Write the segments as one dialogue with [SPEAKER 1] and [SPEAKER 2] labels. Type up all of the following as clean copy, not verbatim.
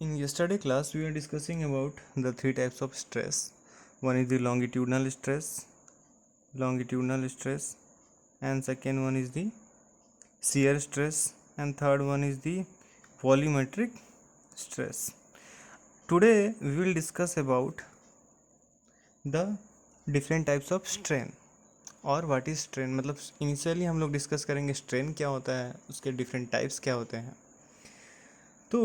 [SPEAKER 1] In yesterday class, we were discussing about the three types of stress. One is the longitudinal stress, and second one is the shear stress, and third one is the volumetric stress. Today, we will discuss about the different types of strain और what is strain. मतलब initially हम लोग discuss करेंगे strain क्या होता है, उसके different types क्या होते हैं. तो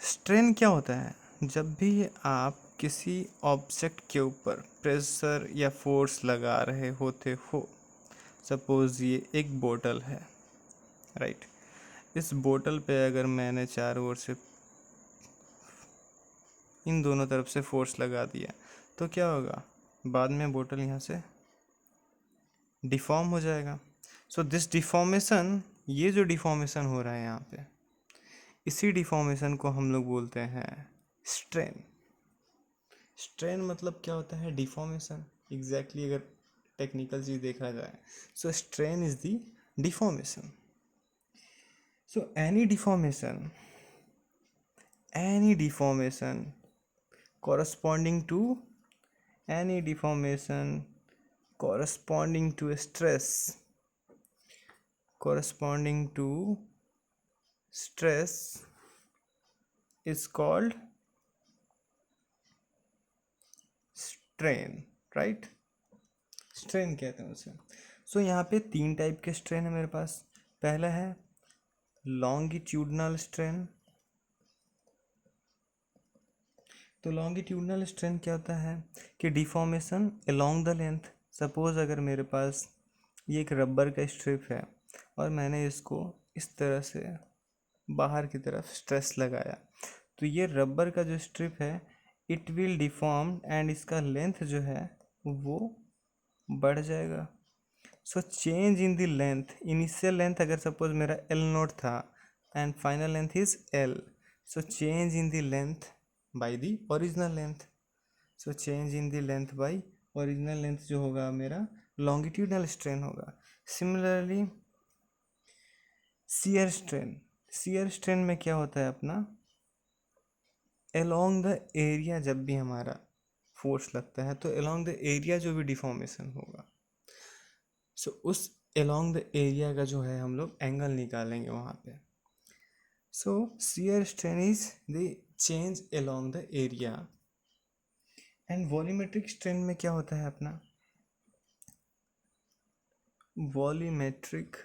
[SPEAKER 1] स्ट्रेन क्या होता है? जब भी आप किसी ऑब्जेक्ट के ऊपर प्रेशर या फोर्स लगा रहे होते हो. सपोज ये एक बोतल है, राइट. इस बोतल पे अगर मैंने चारों ओर से इन दोनों तरफ से फोर्स लगा दिया तो क्या होगा? बाद में बोतल यहाँ से डिफॉर्म हो जाएगा. सो दिस डिफॉर्मेशन, ये जो डिफॉर्मेशन हो रहा है यहाँ पे, इसी डिफॉर्मेशन को हम लोग बोलते हैं स्ट्रेन. स्ट्रेन मतलब क्या होता है? डिफॉर्मेशन. एग्जैक्टली अगर टेक्निकल चीज देखा जाए, so strain is the deformation. So any deformation corresponding to any deformation corresponding to a stress is called strain, right? Strain कहते हैं उसे. सो यहाँ पे तीन टाइप के स्ट्रेन है मेरे पास. पहला है लॉन्गिट्यूडनल स्ट्रेन. तो लॉन्गिट्यूडनल स्ट्रेन क्या होता है कि deformation along the length. Suppose अगर मेरे पास ये एक रबर का स्ट्रिप है और मैंने इसको इस तरह से बाहर की तरफ स्ट्रेस लगाया, तो ये रबर का जो स्ट्रिप है इट विल डिफॉर्म एंड इसका लेंथ जो है वो बढ़ जाएगा. So change in the length, initial length अगर सपोज मेरा एल नोट था and final length is L, so change in the length by the original length. So change in the length bye original length जो होगा मेरा longitudinal strain होगा. Similarly shear strain में क्या होता है अपना, अलोंग द एरिया जब भी हमारा फोर्स लगता है तो अलोंग द एरिया जो भी डिफॉर्मेशन होगा, सो उस अलोंग द एरिया का जो है हम लोग एंगल निकालेंगे वहाँ पे. So shear strain is the change along the area. And volumetric strain में क्या होता है अपना, volumetric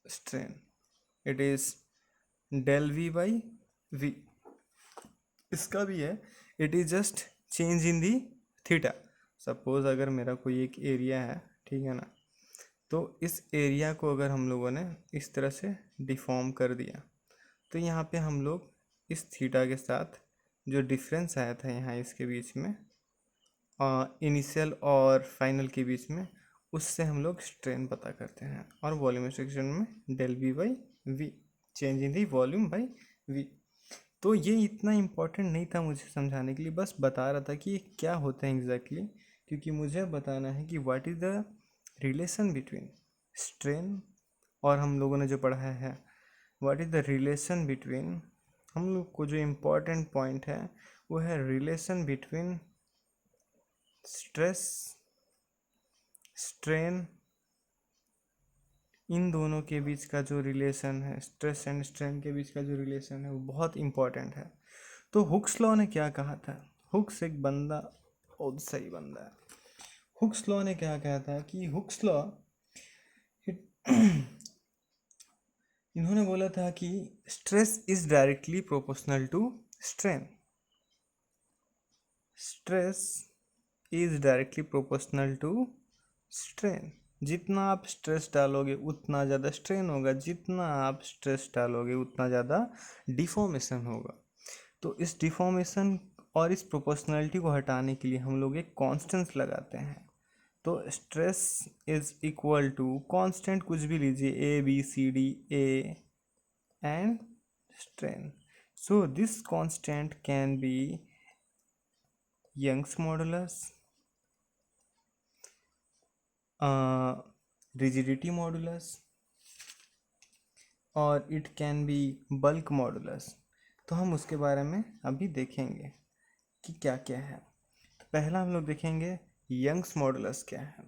[SPEAKER 1] strain it is del V by V. इसका भी है, it is just change in the theta. Suppose अगर मेरा कोई एक एरिया है, ठीक है ना, तो इस एरिया को अगर हम लोगों ने इस तरह से डिफॉर्म कर दिया तो यहाँ पे हम लोग इस थीटा के साथ जो डिफरेंस आया था यहाँ इसके बीच में, इनिशियल और फाइनल के बीच में, उससे हम लोग स्ट्रेन पता करते हैं. और वॉल्यूमेट्रिक स्ट्रेन में del V by V, change in the volume by V. तो ये इतना इम्पोर्टेंट नहीं था मुझे समझाने के लिए, बस बता रहा था कि ये क्या होता है एग्जैक्टली, क्योंकि मुझे बताना है कि what is the relation between strain और हम लोगों ने जो पढ़ा है what is the relation between. हम लोग को जो इम्पोर्टेंट पॉइंट है वो है रिलेशन बिटवीन स्ट्रेस स्ट्रेन. इन दोनों के बीच का जो रिलेशन है, स्ट्रेस एंड स्ट्रेन के बीच का जो रिलेशन है वो बहुत इंपॉर्टेंट है. तो हुक्स लॉ ने क्या कहा था? हुक्स एक बंदा बहुत सही बंदा है. हुक्स लॉ ने क्या कहा था कि हुक्स लॉ इन्होंने बोला था कि stress is directly proportional to strain. Stress is directly proportional to strain. जितना आप स्ट्रेस डालोगे उतना ज़्यादा स्ट्रेन होगा, जितना आप स्ट्रेस डालोगे उतना ज़्यादा डिफॉर्मेशन होगा. तो इस डिफॉर्मेशन और इस प्रोपोर्शनलिटी को हटाने के लिए हम लोग एक कांस्टेंट लगाते हैं. तो stress is equal to constant कुछ भी लीजिए, A B C D, A and strain. So this constant can be Young's modulus, rigidity modulus, और it can be bulk modulus. तो हम उसके बारे में अभी देखेंगे कि क्या क्या है। तो पहला हम लोग देखेंगे यंग्स मॉडुलस क्या है।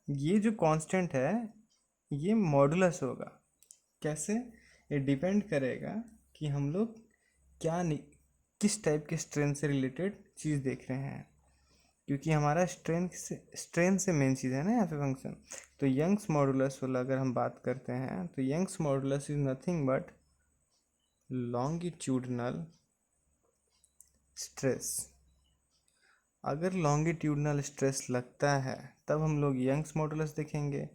[SPEAKER 1] ये जो कांस्टेंट है ये मॉडुलस होगा। कैसे? ये डिपेंड करेगा कि हम लोग किस टाइप के स्ट्रेन से रिलेटेड चीज़ देख रहे हैं, क्योंकि हमारा स्ट्रेन से मेन चीज़ है ना यहाँ पे फंक्शन। तो यंग्स मॉडुलस वाला अगर हम बात करते हैं तो Young's modulus is nothing but longitudinal stress. अगर लॉन्गिट्यूडनल स्ट्रेस लगता है तब हम लोग यंग्स मॉडुलस देखेंगे,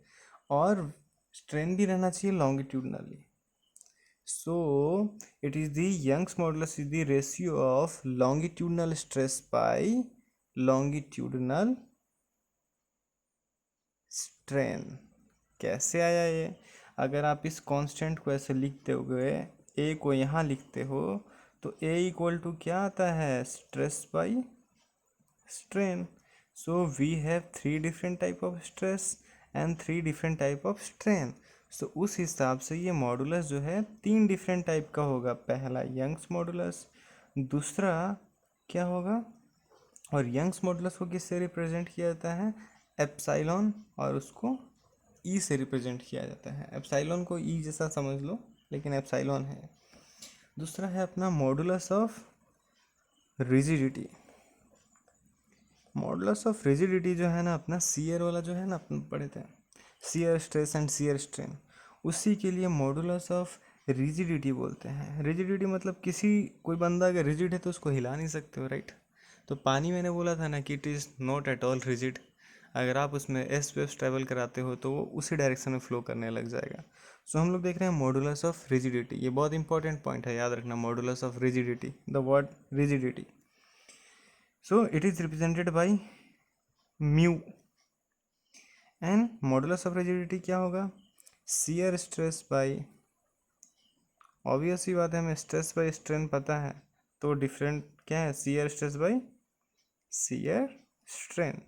[SPEAKER 1] और स्ट्रेन भी रहना चाहिए longitudinally. So it is the Young's modulus is the ratio of longitudinal stress by longitudinal strain. कैसे आया ये? अगर आप इस कांस्टेंट को ऐसे लिखते हुए ए को यहाँ लिखते हो तो ए इक्वल टू क्या आता है? Stress by strain. So we have three different type of stress and three different type of strain. So उस हिसाब से ये मॉडुलस जो है तीन डिफरेंट टाइप का होगा। पहला यंग्स मॉडुलस, दूसरा क्या होगा? और यंग्स मॉडुलस को किससे रिप्रेजेंट किया जाता है? एप्साइलॉन, और उसको ई से रिप्रेजेंट किया जाता है। एप्साइलॉन को ई जैसा समझ लो लेकिन एप्साइलॉन है। दूसरा है अपना modulus of rigidity. Modulus of rigidity जो है ना अपना सीयर वाला जो है ना अपन पढ़े थे, shear stress and shear strain, उसी के लिए मॉडुलस ऑफ रिजिडिटी बोलते हैं। रिजिडिटी मतलब कोई बंदा अगर रिजिड है तो उसको हिला नहीं सकते हो, राइट? तो पानी मैंने बोला था ना कि it is not at all rigid. अगर आप उसमें एस वेव्स ट्रैवल कराते हो तो वो उसी डायरेक्शन में फ्लो करने लग जाएगा। सो हम लोग देख रहे हैं मॉडुलस ऑफ रिजिडिटी। ये बहुत इंपॉर्टेंट पॉइंट है, याद रखना, modulus of rigidity, the word rigidity. So it is represented by mu, and modulus of rigidity क्या होगा? शियर स्ट्रेस बाई, ऑब्वियस ही बात है, हमें स्ट्रेस बाई स्ट्रेन पता है, तो डिफरेंट क्या है? Shear stress by shear strain.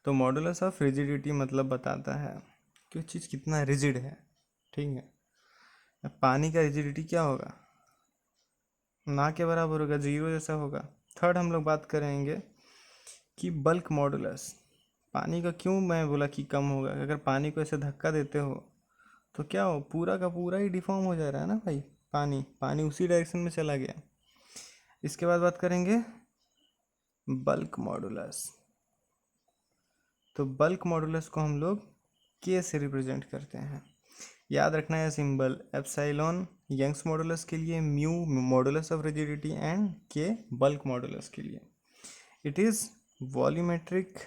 [SPEAKER 1] तो मॉडुलस ऑफ रिजिडिटी मतलब बताता है कि चीज़ कितना रिजिड है, ठीक है? अब पानी का रिजिडिटी क्या होगा? ना के बराबर होगा, जीरो जैसा होगा। थर्ड हम लोग बात करेंगे कि बल्क मॉडुलस। पानी का क्यों मैं बोला कि कम होगा? अगर पानी को ऐसे धक्का देते हो तो क्या हो? पूरा का पूरा ही डिफॉर्म हो जा रहा है ना भाई। पानी पानी उसी डायरेक्शन में चला गया। इसके बाद बात करेंगे बल्क मॉडुलस। तो बल्क मॉडुलस को हम लोग के से रिप्रेजेंट करते हैं। याद रखना है सिंबल एप्साइलॉन यंग्स मॉडुलस के लिए, mu modulus of rigidity, and के बल्क मॉडुलस के लिए। It is volumetric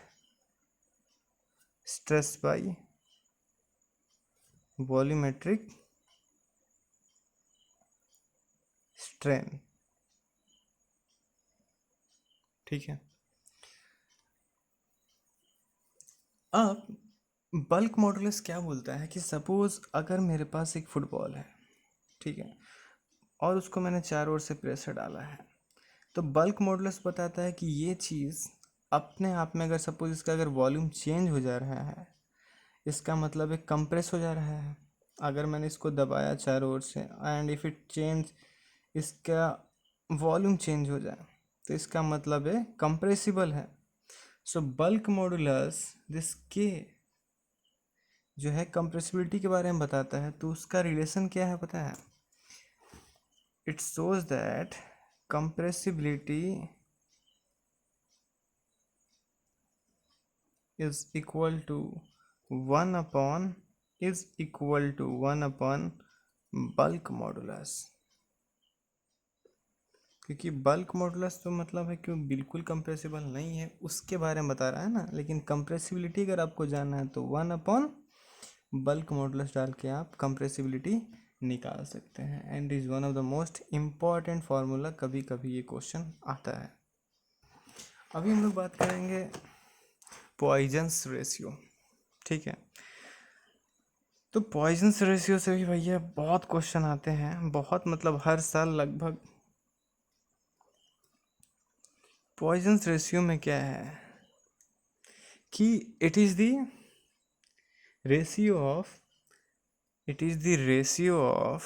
[SPEAKER 1] stress by volumetric strain, ठीक है? अब बल्क मॉडुलस क्या बोलता है कि सपोज अगर मेरे पास एक फुटबॉल है, ठीक है, और उसको मैंने चारों ओर से प्रेशर डाला है, तो बल्क मॉडुलस बताता है कि ये चीज़ अपने आप में, अगर सपोज इसका अगर वॉल्यूम चेंज हो जा रहा है, इसका मतलब एक कंप्रेस हो जा रहा है। अगर मैंने इसको दबाया चारों ओर से एंड इफ़ इट चेंज, इसका वॉल्यूम चेंज हो जाए, तो इसका मतलब है कंप्रेसिबल है। सो बल्क मॉडुलस दिस के जो है कंप्रेसिबिलिटी के बारे में बताता है। तो उसका रिलेशन क्या है पता है? It shows that compressibility is equal to 1 upon is equal to 1 upon bulk modulus. क्योंकि बल्क मॉडुलस तो मतलब है कि बिल्कुल कंप्रेसिबल नहीं है, उसके बारे में बता रहा है ना। लेकिन कंप्रेसिबिलिटी अगर आपको जानना है तो 1 अपॉन बल्क मॉडुलस डाल के आप कंप्रेसिबिलिटी निकाल सकते हैं। And is one of the most important formula, कभी कभी ये क्वेश्चन आता है। अभी हम लोग बात करेंगे पॉइजन्स रेशियो, ठीक है? तो पॉइजन्स रेशियो से भी भैया बहुत क्वेश्चन आते हैं, बहुत मतलब हर साल लगभग। पॉइजन्स रेशियो में क्या है कि it is the ratio of it is the ratio of,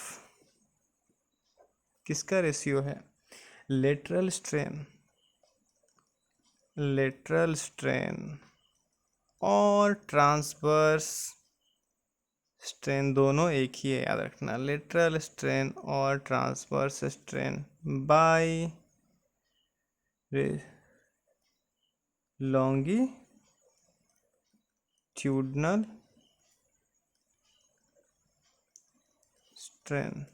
[SPEAKER 1] किसका रेशियो है, लेटरल स्ट्रेन, लेटरल स्ट्रेन और ट्रांसवर्स स्ट्रेन, दोनों एक ही है, याद रखना, लेटरल स्ट्रेन और transverse strain by longitudinal strain,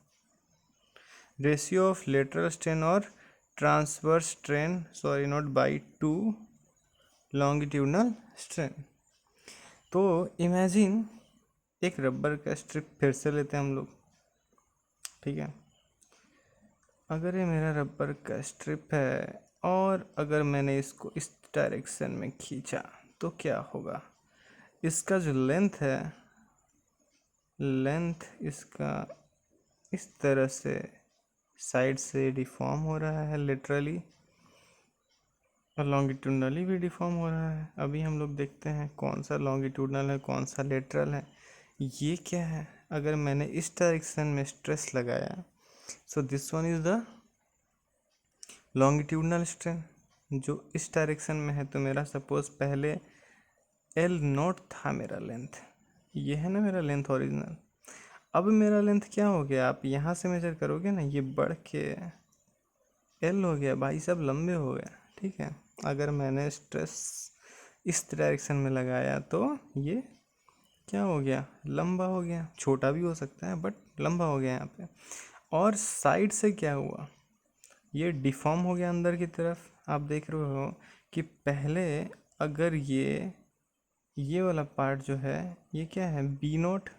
[SPEAKER 1] ratio of lateral strain और transverse strain, sorry not by, to longitudinal strain. तो इमेजिन एक रबर का स्ट्रिप फिर से लेते हैं हम लोग, ठीक है। अगर ये मेरा रबर का स्ट्रिप है और अगर मैंने इसको इस डायरेक्शन में खींचा तो क्या होगा, इसका जो लेंथ है, लेंथ इसका इस तरह से साइड से डिफॉर्म हो रहा है लिटरली, और लॉन्गिट्यूडनली भी डिफॉर्म हो रहा है। अभी हम लोग देखते हैं कौन सा लॉन्गिट्यूडनल है कौन सा लेटरल है। ये क्या है, अगर मैंने इस डायरेक्शन में स्ट्रेस लगाया, so this one is the longitudinal strain जो इस डायरेक्शन में है। तो मेरा सपोज पहले एल नोट था मेरा लेंथ, ये है ना मेरा लेंथ ओरिजिनल। अब मेरा लेंथ क्या हो गया, आप यहाँ से मेजर करोगे ना, ये बढ़ के एल हो गया, भाई सब लंबे हो गए, ठीक है। अगर मैंने स्ट्रेस इस डायरेक्शन में लगाया तो ये क्या हो गया, लंबा हो गया, छोटा भी हो सकता है बट लंबा हो गया यहाँ पे। और साइड से क्या हुआ, ये डिफॉर्म हो गया अंदर की तरफ। आप देख रहे हो कि पहले अगर ये वाला पार्ट जो है ये क्या है, बी नोट,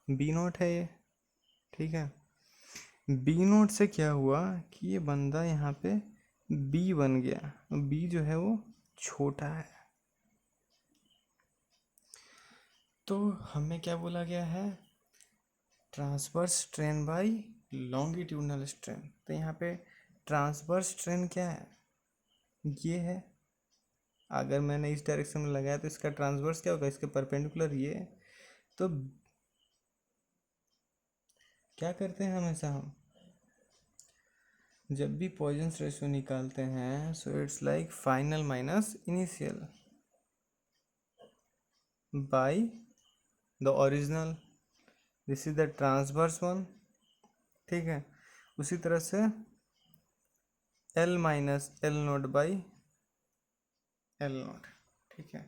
[SPEAKER 1] बी नोट है ये, ठीक है। बी नोट से क्या हुआ कि ये बंदा यहाँ पे बी बन गया, बी जो है वो छोटा है। तो हमें क्या बोला गया है, transverse strain by longitudinal strain. तो यहाँ पे ट्रांसवर्स स्ट्रेन क्या है, ये है। अगर मैंने इस डायरेक्शन में लगाया तो इसका ट्रांसवर्स क्या होगा, इसके परपेंडिकुलर ये। तो क्या करते हैं हमेशा हम, जब भी पॉइजन्स रेशियो निकालते हैं, so it's like final minus initial by the original, this is the transverse one, ठीक है। उसी तरह से L minus L note by L note, ठीक है।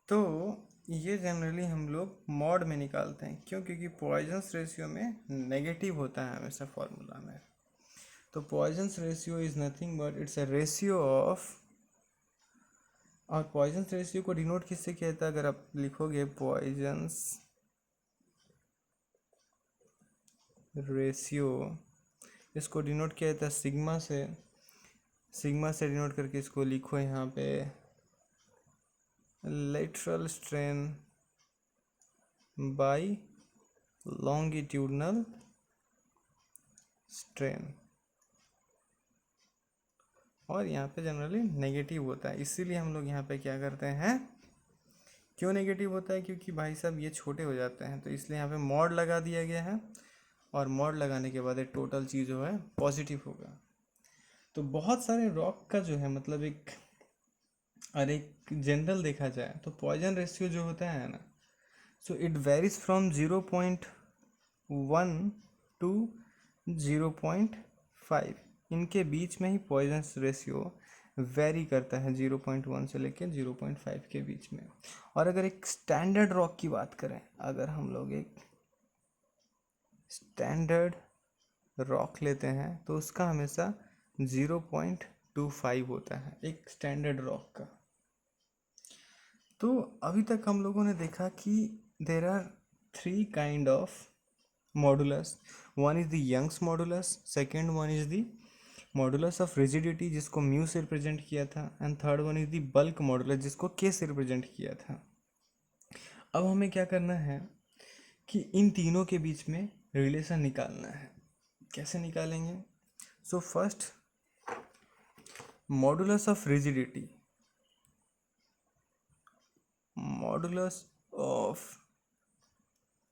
[SPEAKER 1] तो ये जनरली हम लोग मॉड में निकालते हैं, क्यों, क्योंकि पॉइजन्स रेशियो में नेगेटिव होता है हमेशा फॉर्मूला में। तो Poisson's ratio is nothing but it's a ratio of, और पॉइजन्स रेशियो को डिनोट किससे किया जाता है, अगर आप लिखोगे पॉइजन्स रेशियो, इसको डिनोट किया जाता है सिग्मा से, सिग्मा से डिनोट करके इसको लिखो यहाँ पे lateral strain by longitudinal strain. और यहाँ पे जनरली नेगेटिव होता है, इसीलिए हम लोग यहाँ पे क्या करते हैं, क्यों नेगेटिव होता है, क्योंकि भाई साहब ये छोटे हो जाते हैं, तो इसलिए यहाँ पे मॉड लगा दिया गया है। और मॉड लगाने के बाद टोटल चीज़ जो है पॉजिटिव होगा। तो बहुत सारे रॉक का जो है मतलब एक, और एक जनरल देखा जाए तो पॉइजन रेशियो जो होता है ना, so it varies from 0.1 to 0.5, इनके बीच में ही पॉइजन रेशियो वेरी करता है, 0.1 से लेकर 0.5 के बीच में। और अगर एक स्टैंडर्ड रॉक की बात करें, अगर हम लोग एक स्टैंडर्ड रॉक लेते हैं तो उसका हमेशा 0.25 होता है, एक स्टैंडर्ड रॉक का। तो अभी तक हम लोगों ने देखा कि there are 3 kind of modulus. One is the Young's modulus, second one is the modulus of rigidity जिसको म्यू से रिप्रेजेंट किया था, and third one is the bulk modulus जिसको के से रिप्रेजेंट किया था। अब हमें क्या करना है कि इन तीनों के बीच में रिलेशन निकालना है। कैसे निकालेंगे, so first modulus of rigidity, modulus of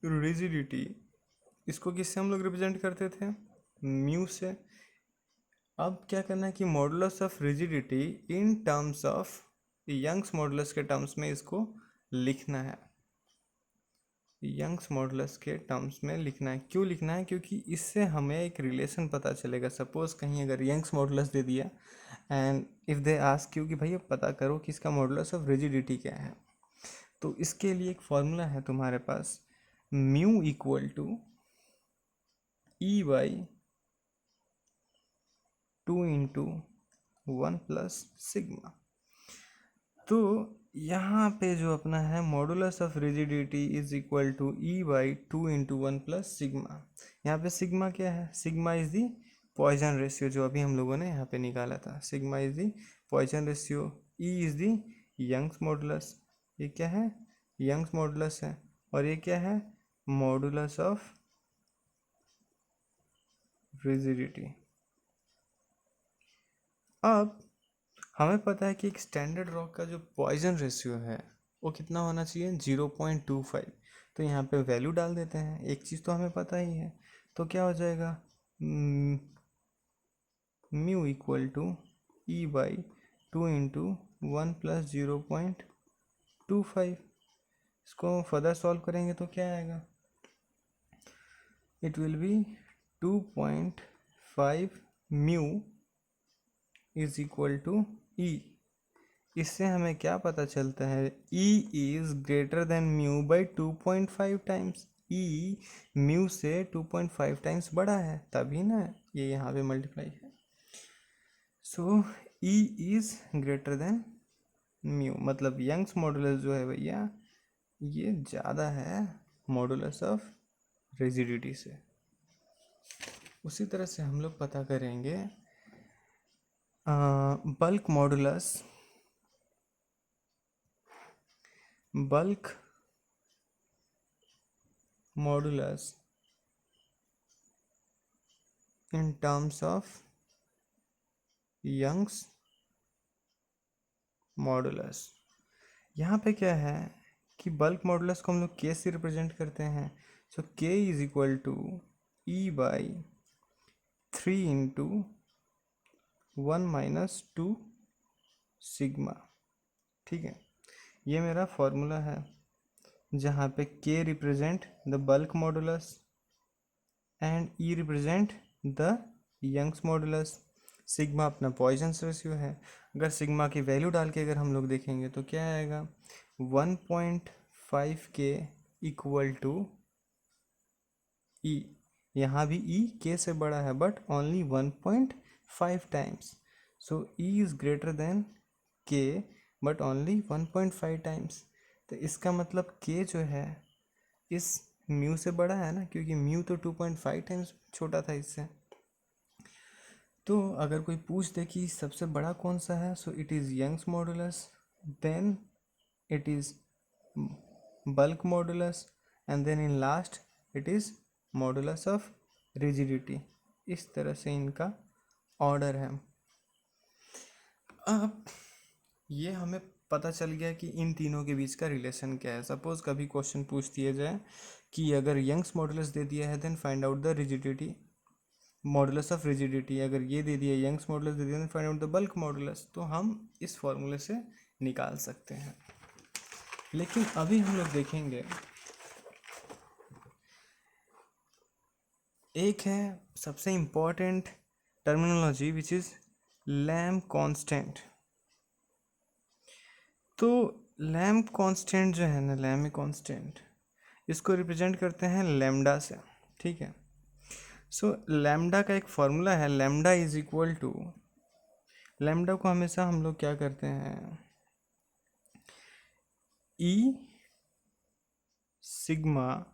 [SPEAKER 1] rigidity, इसको किससे हम लोग रिप्रेजेंट करते थे, म्यू से। अब क्या करना है कि modulus of rigidity in terms of Young's modulus के टर्म्स में इसको लिखना है, यंग्स मॉडुलस के टर्म्स में लिखना है। क्यों लिखना है, क्योंकि इससे हमें एक रिलेशन पता चलेगा। सपोज कहीं अगर यंग्स मॉडुलस दे दिया and if they ask you कि भैया पता करो कि इसका मॉडुलस ऑफ रिजिडिटी क्या है, तो इसके लिए एक फॉर्मूला है तुम्हारे पास, mu equal to E by 2 × 1 plus sigma. तो यहाँ पे जो अपना है modulus of rigidity is equal to E by 2 × 1 plus sigma. यहाँ पे सिग्मा क्या है, sigma is the Poisson ratio, जो अभी हम लोगों ने यहाँ पे निकाला था। Sigma is the Poisson ratio, E is the Young's modulus, ये क्या है, यंग्स मॉडुलस है, और ये क्या है, मॉडुलस ऑफ रिजिडिटी। अब हमें पता है कि एक स्टैंडर्ड रॉक का जो पॉइजन रेशियो है वो कितना होना चाहिए, 0.25। तो यहाँ पे वैल्यू डाल देते हैं, एक चीज़ तो हमें पता ही है, तो क्या हो जाएगा, mu equal to E by 2 × 1 plus 0.25। इसको फर्दर सॉल्व करेंगे तो क्या आएगा, it will be 2.5 mu is equal to E. इससे हमें क्या पता चलता है, E is greater than mu by 2.5 times. E mu से 2.5 टाइम्स बड़ा है, तभी ना ये यहाँ पे मल्टीप्लाई है। सो E is greater than mu, मतलब यंग्स मॉडुलस जो है भैया ये ज़्यादा है मॉडुलस ऑफ रिजिडिटी से। उसी तरह से हम लोग पता करेंगे bulk modulus, bulk modulus in terms of Young's modulus. यहाँ पे क्या है कि बल्क मॉडुलस को हम लोग के से रिप्रेजेंट करते हैं। So K is equal to E by 3 × 1 - 2 sigma. ठीक है, ये मेरा फॉर्मूला है जहाँ पे K represent the bulk modulus and E represent the Young's modulus. Sigma अपना पॉइजन रेशियो है। अगर सिग्मा की वैल्यू डाल के अगर हम लोग देखेंगे तो क्या आएगा, 1.5 के इक्वल टू ई। यहाँ भी ई के से बड़ा है but only 1.5 times. So E is greater then के बट ओनली 1.5 टाइम्स। तो इसका मतलब के जो है इस म्यू से बड़ा है ना, क्योंकि म्यू तो 2.5 टाइम्स छोटा था इससे। तो अगर कोई पूछ दे कि सबसे बड़ा कौन सा है, so it is Young's modulus, then it is bulk modulus, and then in last it is modulus of rigidity. इस तरह से इनका ऑर्डर है। अब ये हमें पता चल गया कि इन तीनों के बीच का रिलेशन क्या है। सपोज कभी क्वेश्चन पूछ दिया जाए कि अगर यंग्स मॉडुलस दे दिया है then find out the rigidity, modulus of rigidity अगर ये दे दिया, यंग्स मॉडुलस दे दिया, find out the bulk modulus, तो हम इस फॉर्मूले से निकाल सकते हैं। लेकिन अभी हम लोग देखेंगे एक है सबसे important terminology which is lamb constant. तो लैम्ब कांस्टेंट जो है ना, लैम्ब कांस्टेंट, इसको रिप्रेजेंट करते हैं लैम्डा से। ठीक है, सो लैम्डा का एक फॉर्मूला है, lambda is equal to, lambda को हमेशा हम लोग क्या करते हैं, E sigma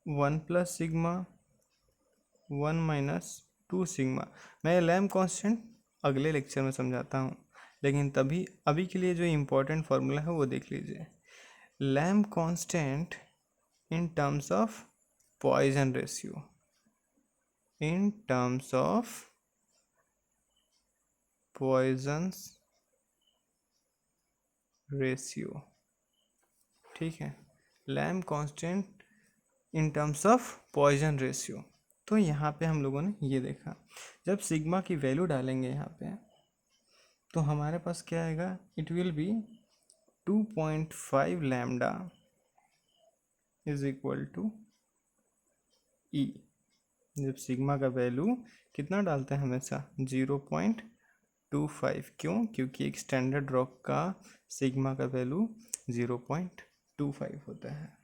[SPEAKER 1] 1 plus sigma 1 - 2 sigma. मैं लैम्ब कांस्टेंट अगले लेक्चर में समझाता हूँ, लेकिन तभी अभी के लिए जो इम्पोर्टेंट फार्मूला है वो देख लीजिए। Lamb constant in terms of Poisson ratio, in terms of Poisson's ratio. ठीक है, Lamb constant in terms of Poisson ratio. तो यहाँ पे हम लोगों ने ये देखा, जब सिग्मा की वैल्यू डालेंगे यहाँ पे तो हमारे पास क्या आएगा, it will be 2.5 lambda is equal to E. जब सिग्मा का वैल्यू कितना डालते हैं हमेशा 0.25, क्यों, क्योंकि एक स्टैंडर्ड रॉक का सिग्मा का वैल्यू 0.25 होता है।